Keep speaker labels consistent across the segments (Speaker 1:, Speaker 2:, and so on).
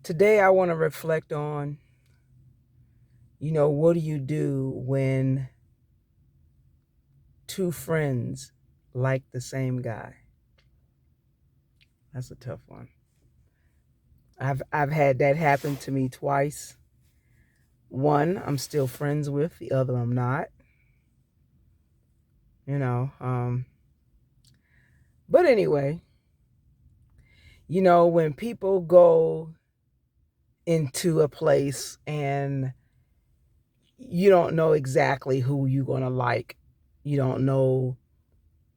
Speaker 1: Today, I want to reflect on, what do you do when two friends like the same guy? That's a tough one. I've had that happen to me twice. One, I'm still friends with, the other, I'm not. You know, um, but anyway, when people go into a place and you don't know exactly who you're gonna like, you don't know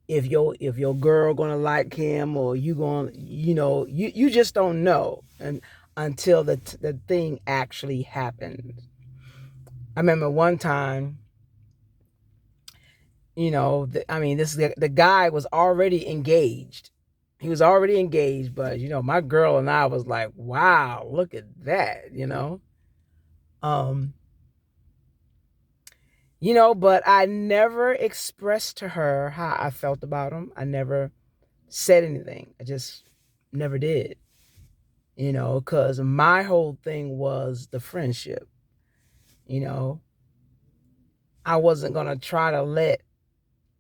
Speaker 1: if your girl gonna like him or you gonna you just don't know and until the thing actually happens. I remember one time, the guy was already engaged. He was already engaged, but my girl and I was like, wow, look at that. um but I never expressed to her how I felt about him. I never said anything. I just never did. Because my whole thing was the friendship. You know, I wasn't going to try to let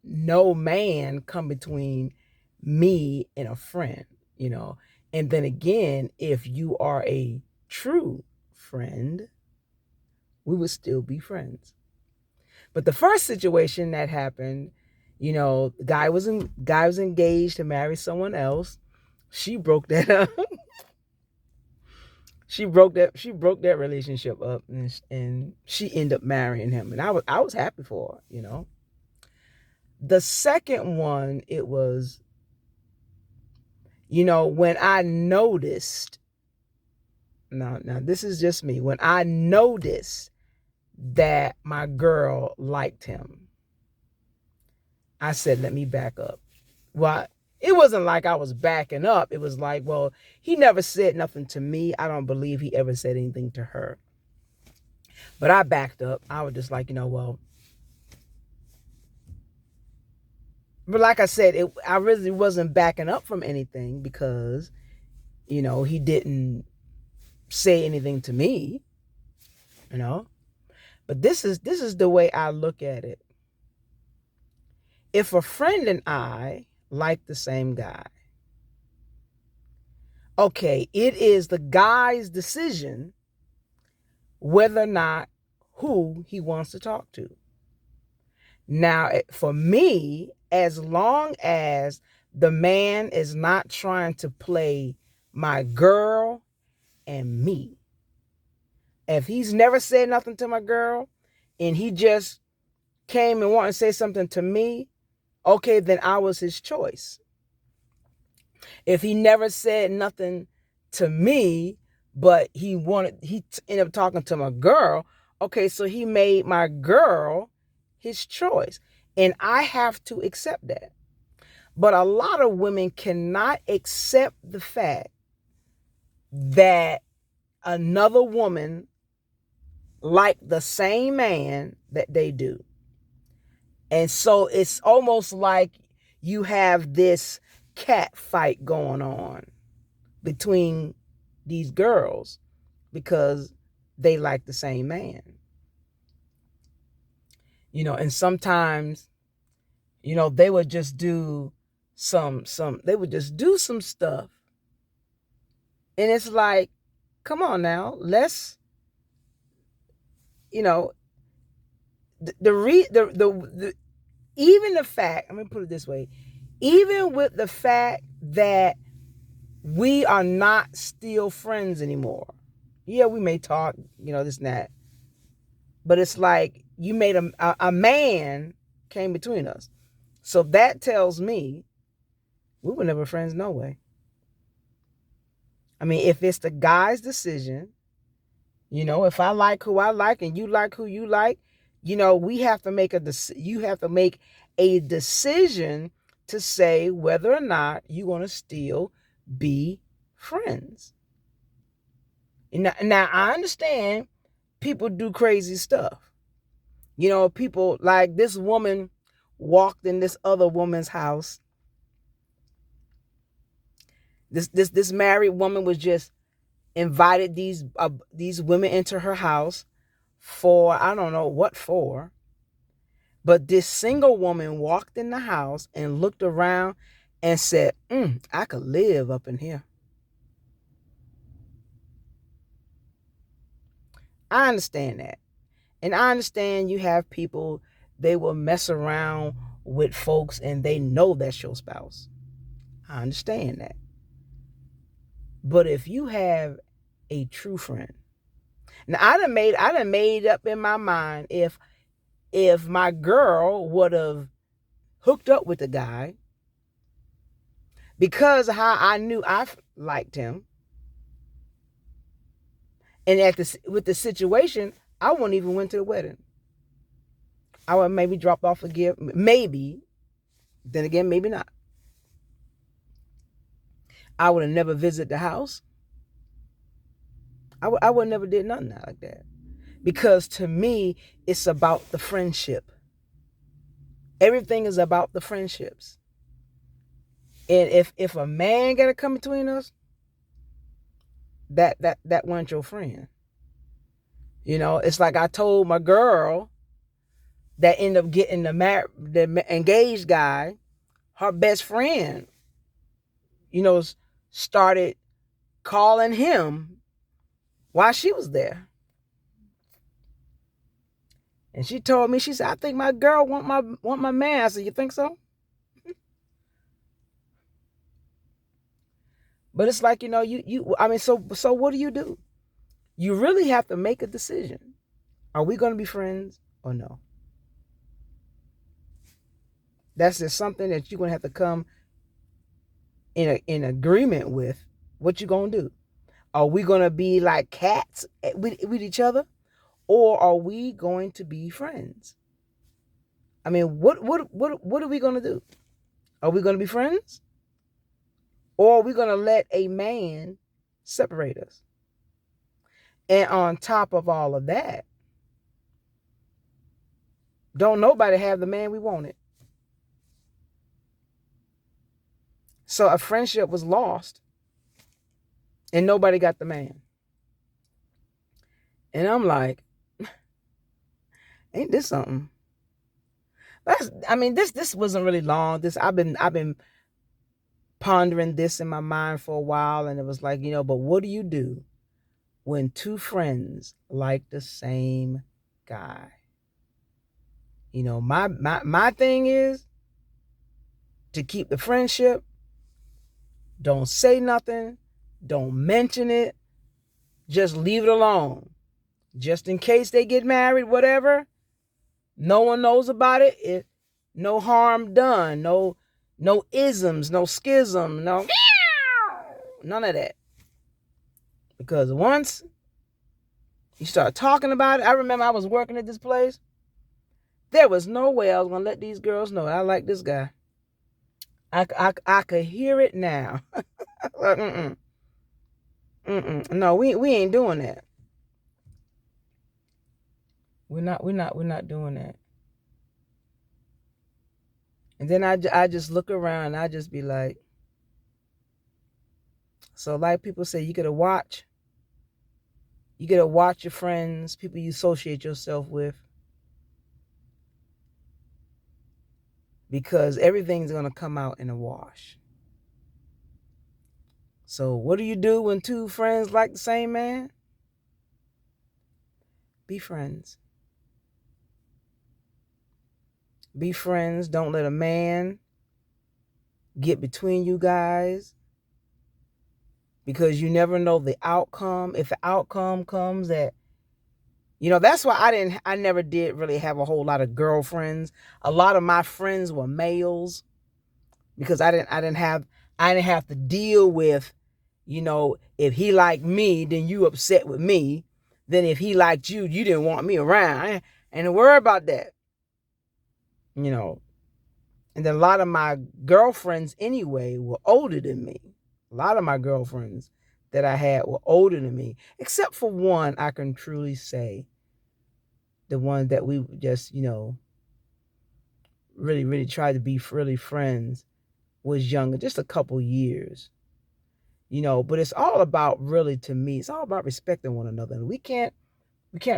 Speaker 1: no man come between me and a friend, you know. And then again, if you are a true friend, we would still be friends. But the first situation that happened, the guy was engaged to marry someone else. She broke that up. She broke that relationship up, and she ended up marrying him, and I was happy for her. The second one, it was, when I noticed. Now this is just me. When I noticed that my girl liked him, I said, let me back up. Well, it wasn't like I was backing up. It was like, well, he never said nothing to me. I don't believe he ever said anything to her. But I backed up. I was just like, well, but like I said, I really wasn't backing up from anything because, he didn't say anything to me, you know. But this is the way I look at it. If a friend and I like the same guy, okay, it is the guy's decision whether or not who he wants to talk to. Now, for me, as long as the man is not trying to play my girl and me, if he's never said nothing to my girl and he just came and wanted to say something to me, okay, then I was his choice. If he never said nothing to me, but he ended up talking to my girl, okay, so he made my girl his choice. And I have to accept that. But a lot of women cannot accept the fact that another woman like the same man that they do. And so it's almost like you have this cat fight going on between these girls because they like the same man. And sometimes, they would just do they would just do some stuff. And it's like, come on now, let's, you know, the even the fact, let me put it this way, even with the fact that we are not still friends anymore. Yeah, we may talk, this and that. But it's like you made a man came between us. So that tells me we were never friends, no way. I mean, if it's the guy's decision, if I like who I like and you like who you like, we have to make you have to make a decision to say whether or not you're going to still be friends. Now, I understand people do crazy stuff. People like this woman walked in this other woman's house. This married woman was just invited these women into her house for, I don't know what for, but this single woman walked in the house and looked around and said, I could live up in here. I understand that. And I understand you have people, they will mess around with folks and they know that's your spouse. I understand that. But if you have a true friend, now I done made up in my mind, if my girl would have hooked up with the guy because of how I knew I liked him, and with the situation, I wouldn't even went to the wedding. I would maybe drop off a gift, maybe. Then again, maybe not. I would have never visited the house. I would never did nothing like that, because to me, it's about the friendship. Everything is about the friendships. And if a man gotta come between us, that wasn't your friend. You know, it's like I told my girl that ended up getting the engaged guy, her best friend, you know, started calling him while she was there. And she told me, she said, I think my girl want my man. I said, you think so? But it's like, you know, I mean, so what do? You really have to make a decision. Are we going to be friends or no? That's just something that you're going to have to come in agreement with. What you going to do? Are we going to be like cats with each other? Or are we going to be friends? I mean, what are we going to do? Are we going to be friends? Or are we going to let a man separate us? And on top of all of that, don't nobody have the man we wanted. So a friendship was lost and nobody got the man. And I'm like, ain't this something? This wasn't really long. I've been pondering this in my mind for a while, and it was like, you know, but what do you do when two friends like the same guy? You know, my thing is to keep the friendship. Don't say nothing. Don't mention it. Just leave it alone. Just in case they get married, whatever. No one knows about it. No harm done. No isms, no schism, none of that. Because once you start talking about it, I remember I was working at this place. There was no way I was going to let these girls know I like this guy. I could hear it now. No, we ain't doing that. We're not doing that. And then I just look around and I just be like, so like people say, you gotta watch your friends, people you associate yourself with, because everything's gonna come out in a wash. So what do you do when two friends like the same man? Be friends. Be friends. Don't let a man get between you guys, because you never know the outcome. If the outcome comes that, you know, that's why I never did really have a whole lot of girlfriends. A lot of my friends were males, because I didn't have to deal with, you know, if he liked me, then you upset with me. Then if he liked you, you didn't want me around. And worry about that. You know. And then a lot of my girlfriends anyway were older than me. A lot of my girlfriends that I had were older than me. Except for one, I can truly say, the one that we just, you know, really tried to be really friends, was younger, just a couple years. But it's all about, really, to me, it's all about respecting one another. And we can't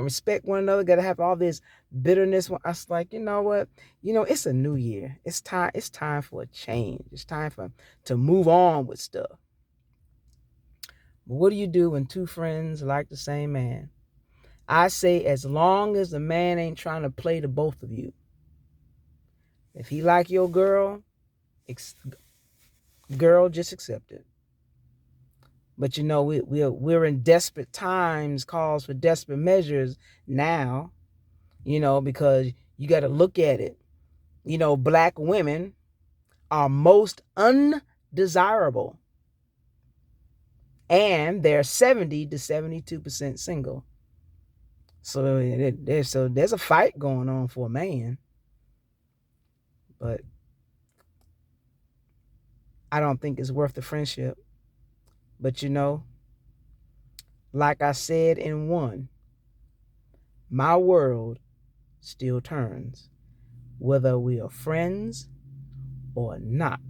Speaker 1: respect one another. Got to have all this bitterness. I was like, you know what? It's a new year. It's time. It's time for a change. It's time to move on with stuff. But what do you do when two friends like the same man? I say, as long as the man ain't trying to play the both of you. If he like your girl, girl, just accept it. But we're in desperate times, calls for desperate measures now. Because you got to look at it. Black women are most undesirable, and they're 70 to 72% single. So there's a fight going on for a man. But I don't think it's worth the friendship. But like I said in one, my world still turns, whether we are friends or not.